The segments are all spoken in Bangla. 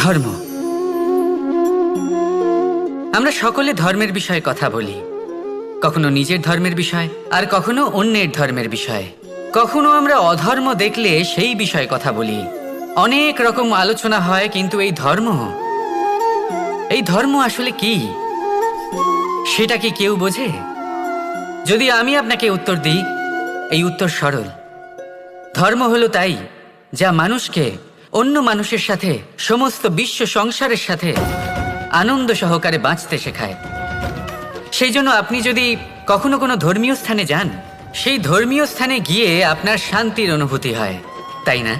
ধর্ম। আমরা সকলে ধর্মের বিষয়ে কথা বলি, কখনো নিজের ধর্মের বিষয়, আর কখনো অন্যের ধর্মের বিষয়ে। কখনো আমরা অধর্ম দেখলে সেই বিষয়ে কথা বলি। অনেক রকম আলোচনা হয়, কিন্তু এই ধর্ম আসলে কি, সেটা কি কেউ বোঝে? যদি আমি আপনাকে উত্তর দিই, এই উত্তর সরল। ধর্ম হলো তাই যা মানুষকে অন্য মানুষের সাথে, সমস্ত বিশ্ব সংসারের সাথে আনন্দ সহকারে বাঁচতে শেখায়। সেই জন্য আপনি যদি কখনো কোনো ধর্মীয় স্থানে যান, সেই ধর্মীয় স্থানে গিয়ে আপনার শান্তির অনুভূতি হয়, তাই না?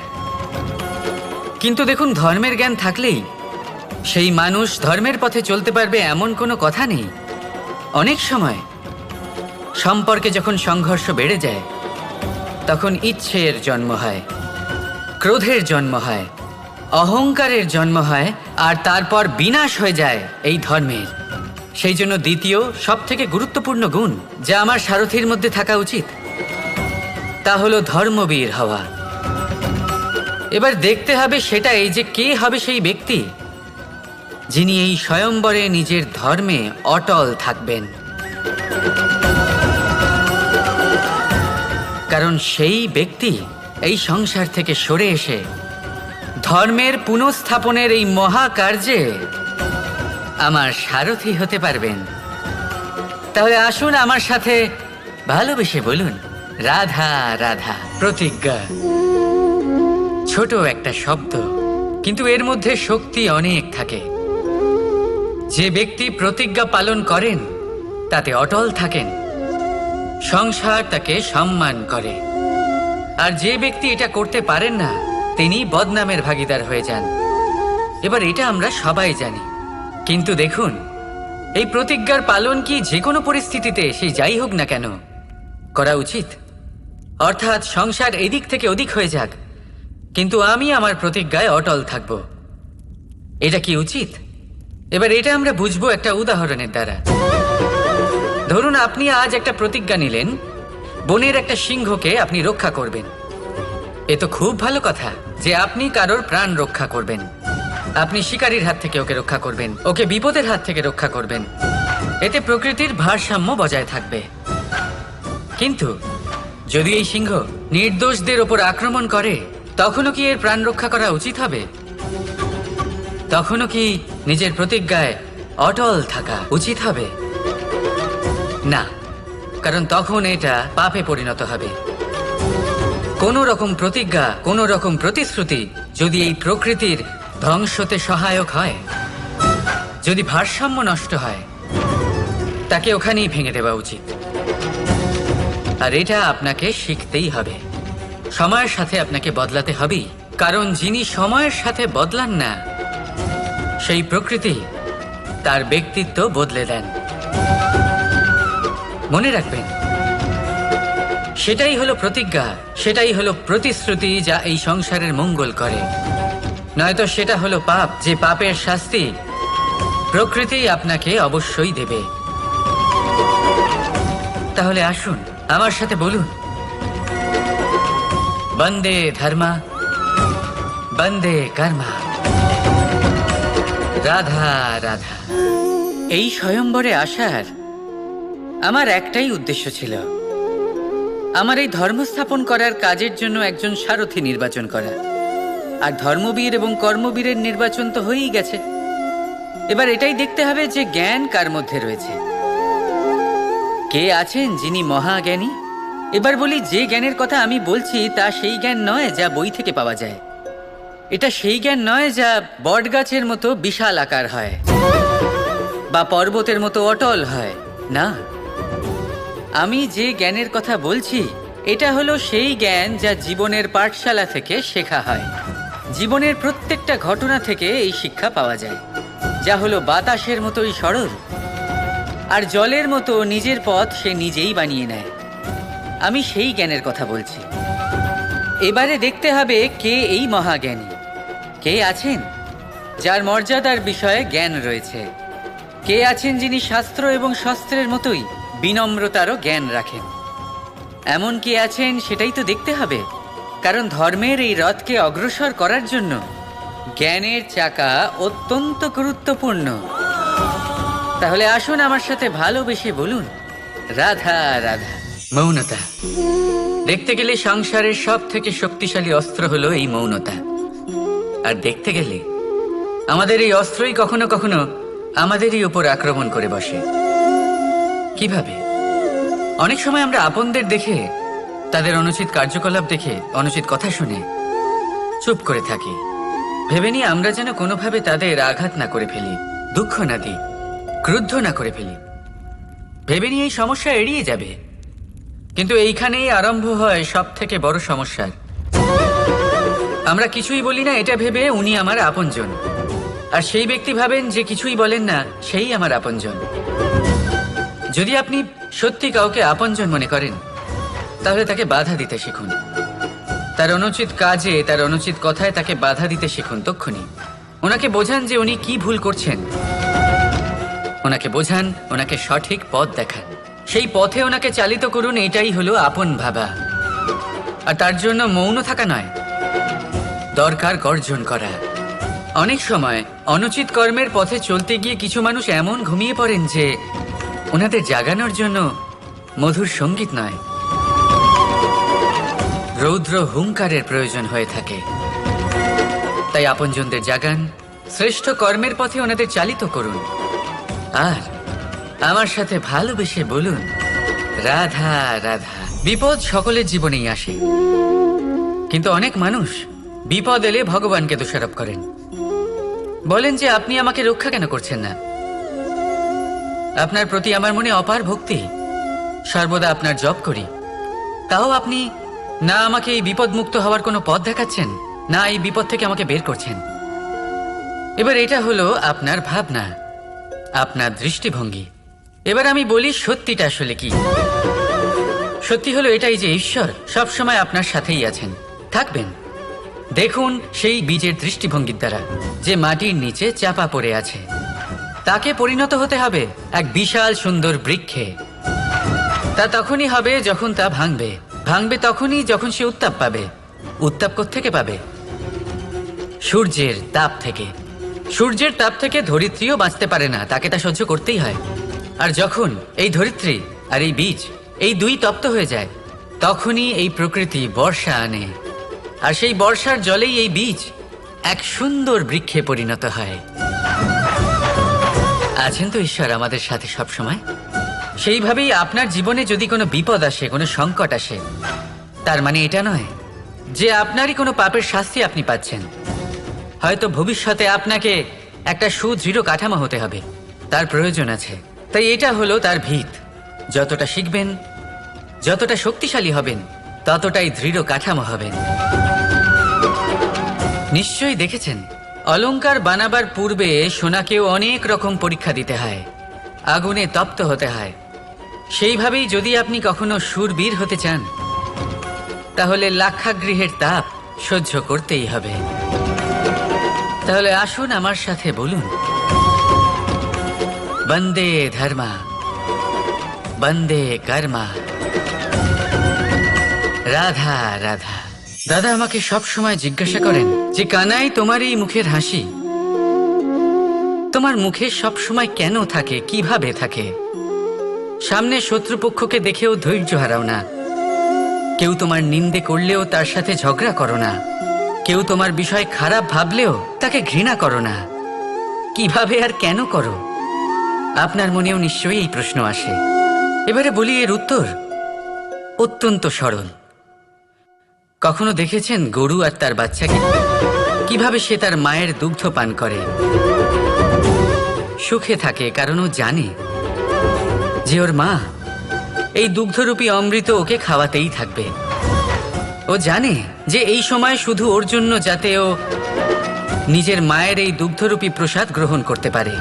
কিন্তু দেখুন, ধর্মের জ্ঞান থাকলেই সেই মানুষ ধর্মের পথে চলতে পারবে এমন কোনো কথা নেই। অনেক সময় সম্পর্কে যখন সংঘর্ষ বেড়ে যায়, তখন ইচ্ছের জন্ম হয়, ক্রোধের জন্ম হয়, অহংকারের জন্ম হয়, আর তারপর বিনাশ হয়ে যায় এই ধর্মের। সেই জন্য দ্বিতীয় সবথেকে গুরুত্বপূর্ণ গুণ যা আমার সারথীর মধ্যে থাকা উচিত, তা হলো ধর্মবীর হওয়া। এবার দেখতে হবে সেটা এই যে কে হবে সেই ব্যক্তি যিনি এই স্বয়ম্বরে নিজের ধর্মে অটল থাকবেন। কারণ সেই ব্যক্তি এই সংসার থেকে সরে এসে ধর্মের পুনঃস্থাপনের এই মহাকার্যে আমার সারথি হতে পারবেন। তাহলে আসুন আমার সাথে ভালোবেসে বলুন, রাধা রাধা। প্রতিজ্ঞা ছোট একটা শব্দ, কিন্তু এর মধ্যে শক্তি অনেক থাকে। যে ব্যক্তি প্রতিজ্ঞা পালন করেন তাতে অটল থাকেন, সংসার তাকে সম্মান করে। আর যে ব্যক্তি এটা করতে পারেন না, তিনি বদনামের ভাগীদার হয়ে যান। এবার এটা আমরা সবাই জানি, কিন্তু দেখুন, এই প্রতিজ্ঞার পালন কি যে কোনো পরিস্থিতিতে, সেই যাই হোক না কেন, করা উচিত। অর্থাৎ সংসার এদিক থেকে ওদিক হয়ে যাক, কিন্তু আমি আমার প্রতিজ্ঞায় অটল থাকব। এটা কি উচিত? এবার এটা আমরা বুঝবো একটা উদাহরণের দ্বারা। ধরুন, আপনি আজ একটা প্রতিজ্ঞা নিলেন, বনের একটা সিংহকে আপনি রক্ষা করবেন। এ তো খুব ভালো কথা যে আপনি কারোর প্রাণ রক্ষা করবেন। আপনি শিকারীর হাত থেকে ওকে রক্ষা করবেন, ওকে বিপদের হাত থেকে রক্ষা করবেন। এতে প্রকৃতির ভারসাম্য বজায় থাকবে। কিন্তু যদি এই সিংহ নির্দোষদের ওপর আক্রমণ করে, তখনও কি এর প্রাণ রক্ষা করা উচিত হবে? তখনও কি নিজের প্রতিজ্ঞায় অটল থাকা উচিত হবে? না, কারণ তখন এটা পাপে পরিণত হবে। কোনো রকম প্রতিজ্ঞা, কোনো রকম প্রতিশ্রুতি যদি এই প্রকৃতির ধ্বংসতে সহায়ক হয়, যদি ভারসাম্য নষ্ট হয়, তাকে ওখানেই ভেঙে দেওয়া উচিত। আর এটা আপনাকে শিখতেই হবে। সময়ের সাথে আপনাকে বদলাতে হবেই, কারণ যিনি সময়ের সাথে বদলান না, সেই প্রকৃতি তার ব্যক্তিত্ব বদলে দেন। মনে রাখবেন, সেটাই হলো প্রতিজ্ঞা, সেটাই হলো প্রতিশ্রুতি যা এই সংসারের মঙ্গল করে। নয়তো সেটা হলো পাপ, যে পাপের শাস্তি প্রকৃতি আপনাকে অবশ্যই দেবে। তাহলে আসুন আমার সাথে বলুন, বন্দে ধর্মা, বন্দে কর্মা, রাধা রাধা। এই স্বয়ম্বরে আসার আমার একটাই উদ্দেশ্য ছিল, আমার এই ধর্ম স্থাপন করার কাজের জন্য একজন সারথি নির্বাচন করা। আর ধর্মবীর এবং কর্মবীরের নির্বাচন তো হয়েই গেছে। এবার এটাই দেখতে হবে যে জ্ঞান কার মধ্যে রয়েছে, কে আছেন যিনি মহাজ্ঞানী। এবার বলি, যে জ্ঞানের কথা আমি বলছি তা সেই জ্ঞান নয় যা বই থেকে পাওয়া যায়। এটা সেই জ্ঞান নয় যা বটগাছের মতো বিশাল আকার হয় বা পর্বতের মতো অটল হয়। না, আমি যে জ্ঞানের কথা বলছি, এটা হলো সেই জ্ঞান যা জীবনের পাঠশালা থেকে শেখা হয়। জীবনের প্রত্যেকটা ঘটনা থেকে এই শিক্ষা পাওয়া যায়, যা হলো বাতাসের মতোই সরল, আর জলের মতো নিজের পথ সে নিজেই বানিয়ে নেয়। আমি সেই জ্ঞানের কথা বলছি। এবারে দেখতে হবে কে এই মহাজ্ঞানী, কে আছেন যার মর্যাদার বিষয়ে জ্ঞান রয়েছে, কে আছেন যিনি শাস্ত্র এবং শস্ত্রের মতোই বিনম্রতারও জ্ঞান রাখেন। এমন কে আছেন সেটাই তো দেখতে হবে, কারণ ধর্মের এই রথকে অগ্রসর করার জন্য জ্ঞানের চাকা অত্যন্ত গুরুত্বপূর্ণ। তাহলে আসুন আমার সাথে ভালোবেসে বলুন, রাধা রাধা। মৌনতা। দেখতে গেলে সংসারের সব থেকে শক্তিশালী অস্ত্র হলো এই মৌনতা। আর দেখতে গেলে আমাদের এই অস্ত্রই কখনো কখনো আমাদেরই উপর আক্রমণ করে বসে। কিভাবে? অনেক সময় আমরা আপনদের দেখে, তাদের অনুচিত কার্যকলাপ দেখে, অনুচিত কথা শুনে চুপ করে থাকি, ভেবে নিয়ে আমরা যেন কোনোভাবে তাদের আঘাত না করে ফেলি, দুঃখ না দিই, ক্রুদ্ধ না করে ফেলি, ভেবে নিয়ে এই সমস্যা এড়িয়ে যাবে। কিন্তু এইখানেই আরম্ভ হয় সব থেকে বড় সমস্যার। আমরা কিছুই বলি না এটা ভেবে উনি আমার আপনজন, আর সেই ব্যক্তি ভাবেন যে কিছুই বলেন না সেই আমার আপনজন। যদি আপনি সত্যি কাউকে আপনজন মনে করেন, তাহলে তাকে বাধা দিতে শিখুন। তার অনুচিত কাজে, তার অনুচিত কথায় তাকে বাধা দিতে শিখুন। তক্ষুনি ওনাকে বোঝান যে উনি কি ভুল করছেন, ওনাকে বোঝান, ওনাকে সঠিক পথ দেখান, সেই পথে ওনাকে চালিত করুন। এটাই হলো আপন ভাবা। আর তার জন্য মৌন থাকা নয়, দরকার গর্জন করা। অনেক সময় অনুচিত কর্মের পথে চলতে গিয়ে কিছু মানুষ এমন ঘুমিয়ে পড়েন যে ওনাদের জাগানোর জন্য মধুর সঙ্গীত নয়, রৌদ্র হুঙ্কারের প্রয়োজন হয়ে থাকে। তাই আপনজনদের জাগান, শ্রেষ্ঠ কর্মের পথে ওনাদের চালিত করুন। আর আমার সাথে ভালোবেসে বলুন, রাধা রাধা। বিপদ সকলের জীবনেই আসে, কিন্তু অনেক মানুষ বিপদ এলে ভগবানকে দোষারোপ করেন, বলেন যে আপনি আমাকে রক্ষা কেন করছেন না? আপনার প্রতি আমার মনে অপার ভক্তি, সর্বদা আপনার জপ করি, তাও আপনি না আমাকে এই বিপদ মুক্ত হওয়ার কোনো পথ দেখাচ্ছেন, না এই বিপদ থেকে আমাকে বের করছেন। এবার এটা হলো আপনার ভাবনা, আপনার দৃষ্টিভঙ্গি। এবার আমি বলি সত্যিটা আসলে কি। সত্যি হলো এটাই যে ঈশ্বর সবসময় আপনার সাথেই আছেন, থাকবেন। দেখুন সেই বীজের দৃষ্টিভঙ্গির দ্বারা যে মাটির নিচে চাপা পড়ে আছে, তাকে পরিণত হতে হবে এক বিশাল সুন্দর বৃক্ষে। তা তখনই হবে যখন তা ভাঙবে, ভাঙবে তখনই যখন সে উত্তাপ পাবে। উত্তাপ কোত্থেকে পাবে? সূর্যের তাপ থেকে। সূর্যের তাপ থেকে ধরিত্রীও বাঁচতে পারে না, তাকে তা সহ্য করতেই হয়। আর যখন এই ধরিত্রী আর এই বীজ এই দুই তপ্ত হয়ে যায়, তখনই এই প্রকৃতি বর্ষা আনে, আর সেই বর্ষার জলেই এই বীজ এক সুন্দর বৃক্ষে পরিণত হয়। আছেন তো ঈশ্বর আমাদের সাথে সব সময়। সেইভাবেই আপনার জীবনে যদি কোনো বিপদ আসে, কোনো সংকট আসে, তার মানে এটা নয় যে আপনারই কোনো পাপের শাস্তি আপনি পাচ্ছেন। হয়তো ভবিষ্যতে আপনাকে একটা সুদৃঢ় কাঠামো হতে হবে, তার প্রয়োজন আছে। তাই এটা হলো তার ভিত। যতটা শিখবেন, যতটা শক্তিশালী হবেন, ততটাই দৃঢ় কাঠামো হবেন। নিশ্চয়ই দেখেছেন, অলংকার বানাবার পূর্বে সোনাকেও অনেক রকম পরীক্ষা দিতে হয়, আগুনে তপ্ত হতে হয়। সেইভাবেই যদি আপনি কখনো শূরবীর হতে চান, তাহলে লাক্ষাগৃহের তাপ সহ্য করতেই হবে। তাহলে আসুন আমার সাথে বলুন, বন্দে ধর্মা, বন্দে কর্মা, রাধা রাধা। দাদা আমাকে সব সময় জিজ্ঞাসা করেন যে কানাই, তোমার এই মুখের হাসি, তোমার মুখে সব সময় কেন থাকে, কিভাবে থাকে? সামনে শত্রুপক্ষকে দেখেও ধৈর্য হারাও না, কেউ তোমার নিন্দে করলেও তার সাথে ঝগড়া করো না, কেউ তোমার বিষয় খারাপ ভাবলেও তাকে ঘৃণা করো না। কিভাবে আর কেন করো? আপনার মনেও নিশ্চয়ই এই প্রশ্ন আসে। এবারে বলি, এর উত্তর অত্যন্ত সরল। কখনো দেখেছেন গরু আর তার বাচ্চাকে কিভাবে সে তার মায়ের দুগ্ধ পান করে? সুখে থাকে, কারণ ও জানে যে ওর মা এই দুগ্ধরূপী অমৃত ওকে খাওয়াতেই থাকবে। ও জানে যে এই সময় শুধু ওর জন্য, যাতে ও নিজের মায়ের এই দুগ্ধরূপী প্রসাদ গ্রহণ করতে পারে,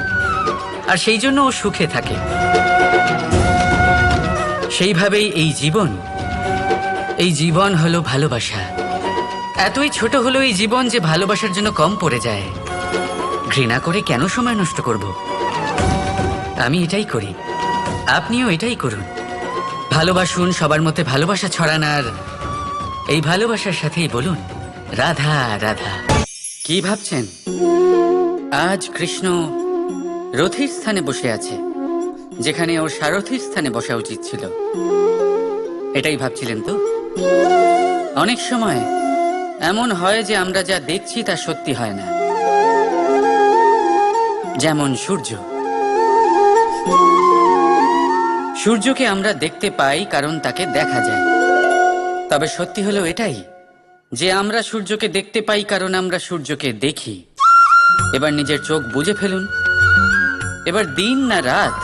আর সেই জন্য ও সুখে থাকে। সেইভাবেই এই জীবন হলো ভালোবাসা। এতই ছোট হলো এই জীবন যে ভালোবাসার জন্য কম পড়ে যায়। ঘৃণা করে কেন সময় নষ্ট করব? আমি এটাই করি, আপনিও এটাই করুন। ভালোবাসুন, সবার মধ্যে ভালোবাসা ছড়ান, আর এই ভালোবাসার সাথেই বলুন, রাধা রাধা। কি ভাবছেন? আজ কৃষ্ণ রথীর স্থানে বসে আছে, যেখানে ওর সারথীর স্থানে বসা উচিত ছিল। এটাই ভাবছিলেন তো? অনেক সময় এমন হয় যে আমরা যা দেখছি তা সত্যি হয় না। যেমন সূর্যকে আমরা দেখতে পাই কারণ তাকে দেখা যায়। তবে সত্যি হলো এটাই যে আমরা সূর্যকে দেখতে পাই কারণ আমরা সূর্যকে দেখি। এবার নিজের চোখ বুজে ফেলুন। এবার দিন না রাত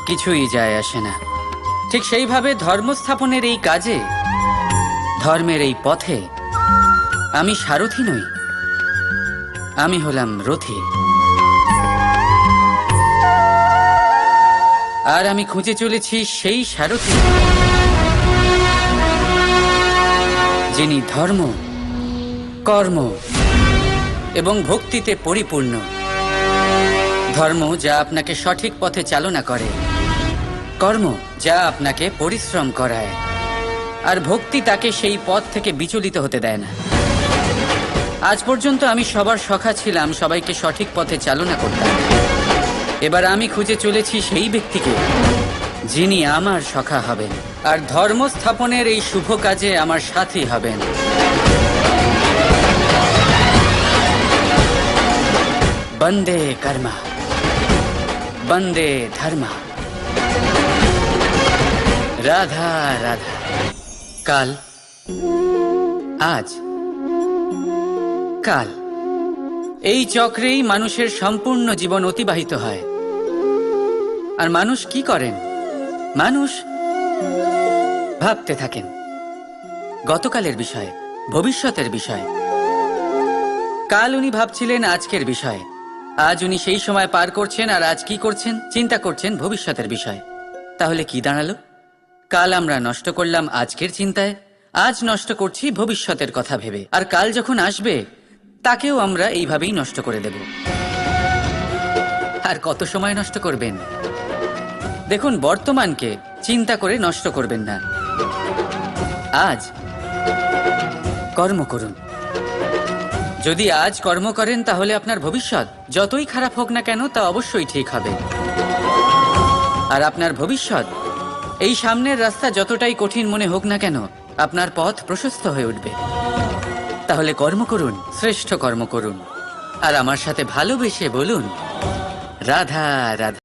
কিছুই যায় আসে না। ঠিক সেইভাবে ধর্মস্থাপনের এই কাজে, ধর্মের এই পথে আমি সারথি নই, আমি হলাম রথী। আর আমি খুঁজে চলেছি সেই সারথি যিনি ধর্ম, কর্ম এবং ভক্তিতে পরিপূর্ণ। ধর্ম যা আপনাকে সঠিক পথে চালনা করে, কর্ম যা আপনাকে পরিশ্রম করায়, আর ভক্তি তাকে সেই পথ থেকে বিচলিত হতে দেয় না। আজ পর্যন্ত আমি সবার সখা ছিলাম, সবাইকে সঠিক পথে চালনা করতাম। এবার আমি খুঁজে চলেছি সেই ব্যক্তিকে যিনি আমার সখা হবেন আর ধর্ম স্থাপনের এই শুভ কাজে আমার সাথী হবেন। বন্দে কর্মা, বন্দে ধর্মা, রাধা রাধা। কাল, আজ, কাল, এই চক্রেই মানুষের সম্পূর্ণ জীবন অতিবাহিত হয়। আর মানুষ কি করেন? মানুষ ভাবতে থাকেন গতকালের বিষয়ে, ভবিষ্যতের বিষয়ে। কাল উনি ভাবছিলেন আজকের বিষয়ে, আজ উনি সেই সময় পার করছেন, আর আজ কি করছেন? চিন্তা করছেন ভবিষ্যতের বিষয়ে। তাহলে কি দাঁড়ালো? কাল আমরা নষ্ট করলাম আজকের চিন্তায়, আজ নষ্ট করছি ভবিষ্যতের কথা ভেবে, আর কাল যখন আসবে তাকেও আমরা এইভাবেই নষ্ট করে দেব। আর কত সময় নষ্ট করবেন? দেখুন, বর্তমানকে চিন্তা করে নষ্ট করবেন না। আজ কর্ম করুন। যদি আজ কর্ম করেন তাহলে আপনার ভবিষ্যৎ যতই খারাপ হোক না কেন তা অবশ্যই ঠিক হবে। আর আপনার ভবিষ্যৎ, এই সামনের রাস্তা যতটাই কঠিন মনে হোক না কেন, আপনার পথ প্রশস্ত হয়ে উঠবে। তাহলে কর্ম করুন, শ্রেষ্ঠ কর্ম করুন, আর আমার সাথে ভালোবেসে বলুন রাধা রাধা।